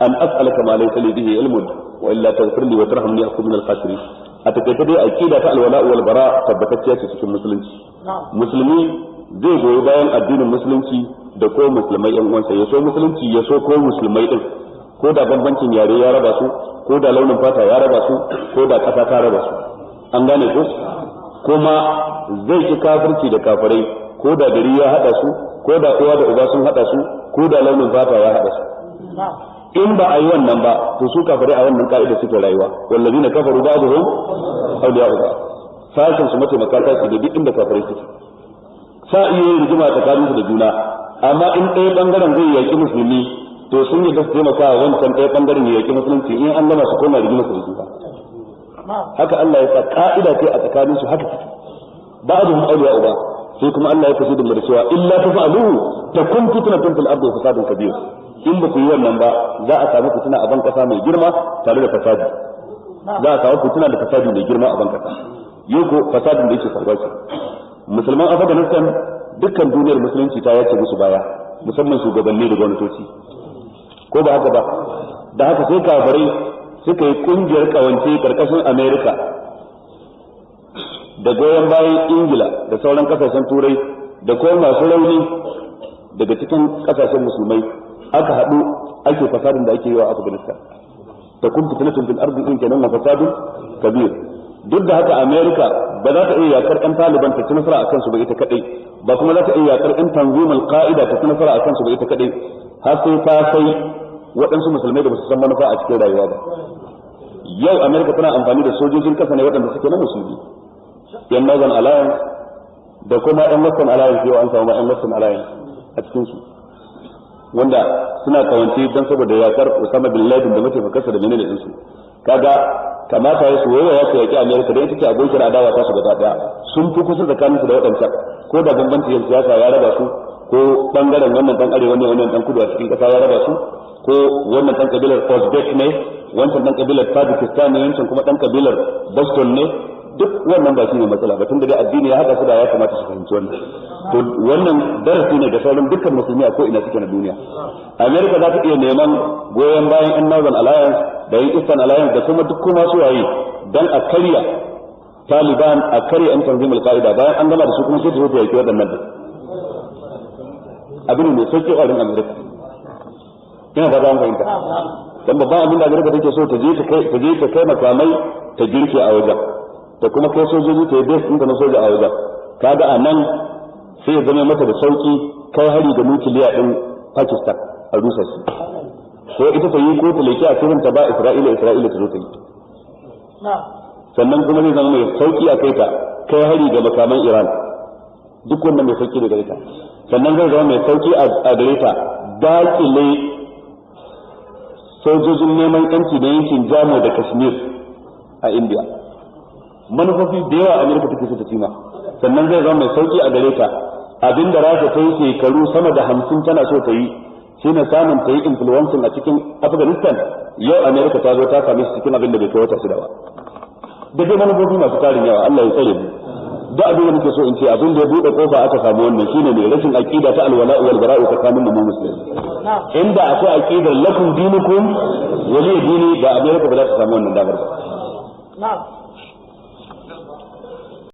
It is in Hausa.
an as'alaka ma laysa li bihi ilmun wa illa taghfir li wa tarhamni akun min al-khasirin. A takaice dai aqida ta alwala wal bara tabbatacciya ce cikin musulunci. Musulmi zai goyi bayan addinin musulunci da ko musulmai yan uwansa, ya so musulunci ya so ko musulmai din, ko da bambancin yare ya raba su, ko da launin fata ya raba su, ko da kasa ta raba su. An gane ko? Kuma zai ki kafirci da kafirai, ko da gari ya hada su, ko da uwa da uba sun hada su, ko da launin fata ya hada su. In ba a yi wannan ba to su kafirai a wannan ka'ida suke rayuwa, wallazina kafaru ba'dhum awliya'u ba'd, sashin su mataimaka ta su da duk inda kafirai suke. Sa iya yin rigima tsakanin su da juna, amma in ɗaya bangaren zai yaki musulmi to sun yi da su taimaka wa wancan ɗaya bangaren ya yaki musulunci, in an gama su koma rigima su da juna. Haka Allah ya sa ka'ida ce a tsakanin su haka take. Ba'dhum awliya'u ba'd, sai kuma Allah ya kashe da cewa illa tafa'aluhu takun fitnatun fil ardi wa fasadun kabir. In ba ku yi wannan ba za a samu fitina a ban kasa mai girma tare da fasadi, za a samu fitina da fasadi mai girma a ban kasa. Yau ko fasadin da yake faruwa ce musulman Afghanistan dukkan duniyar musulunci ta yace musu baya, musamman shugabanni da gwamnatoci, ko ba haka ba? Da haka sai kafirai suka yi kungiyar kawance karkashin America da goyon bayan Ingila da sauran kasashen Turai da kuma masu rauni daga cikin kasashen musulmai, aka haɗu ake fasadin da ake yi wa Afghanistan. Ta kun fitnatun fil ardi in kana fasadun kabir. Duk da haka America ba za ta iya yakar ɗan Taliban ta ci nasara akan su ba ita kadai, ba kuma za ta iya yakar ɗan tanzimul qa'ida ta ci nasara akan su ba ita kadai, har sai ta sai waɗansu musulmai da ba su san manufa a cikin rayuwa ba. Yau America tana amfani da sojojin kasa ne waɗanda suke na musulmi, yan Northern Alliance da kuma yan Western Alliance. Yau an samu yan Western Alliance a cikin su wanda suna kawance dan saboda yakar Osama bin Laden da mataimakarsa da menene din su. Kaga kamata ya soyayya ya ce yaki America da ita ce abokin adawa ta su gaba daya, sun fi kusa tsakanin su da wadancan, ko da bambancin siyasa ya raba su, ko bangaren wannan dan arewa ne wannan dan kudu a cikin kasa ya raba su, ko wannan dan kabilar Uzbek ne, wancan dan kabilar Tajikistan ne, wancan kuma dan kabilar Boston ne. Duk wannan ba shi ne matsala ba, tunda dai addini ya haɗa su da ya kamata su fahimci wannan. To wannan darasi ne ga sauran dukkan musulmi a ko ina suke na duniya. America za ta iya neman goyon bayan yan Northern Alliance da yan Eastern Alliance da kuma duk kuma su waye dan a karya Taliban, a karya yan tanzimul qa'ida. Bayan an gama da su kuma sai ta zo ta yaki waɗannan da abin mai sauki a wurin America. Ina ba za mu fahimta. Dan babban abin da America take so ta je ta kai makamai ta girke a wajen, da kuma kai sojoji ta yi base ɗinka na soja a wajen. Kaga a nan sai ya zama mata da sauki kai hari da nukiliya ɗin Pakistan a rusa shi, ko ita ta yi ko ta leki a cikin ta ba Isra'ila ta zo ta yi. Sannan kuma zai zama mai sauki a kai ta kai hari ga makaman Iran, duk wannan mai sauki da gare ta. Sannan zai zama mai sauki a gare ta dakile sojojin neman yanci da yankin Jammu da Kashmir a India. Manufofi da yawa Amerika take so ta cima. Sannan zai zama mai sauki a gare ta abinda Rasha ta yi shekaru sama da 50 tana so ta yi, shine samun ta yi influencing a cikin Afghanistan. Yau Amerika ta zo ta same shi cikin abin da bai kai wata shida ba. Da dai manufofi masu tarin yawa, Allah ya tsare mu. Duk abin da muke so in ce abin da ya bude kofa aka samu wannan shine ne rashin aqida ta alwala wal bara'u tsakanin mu musulmi. Inda akwai aqidar lakum dinukum waliy dini da Amerika ba za ta samu wannan damar ba.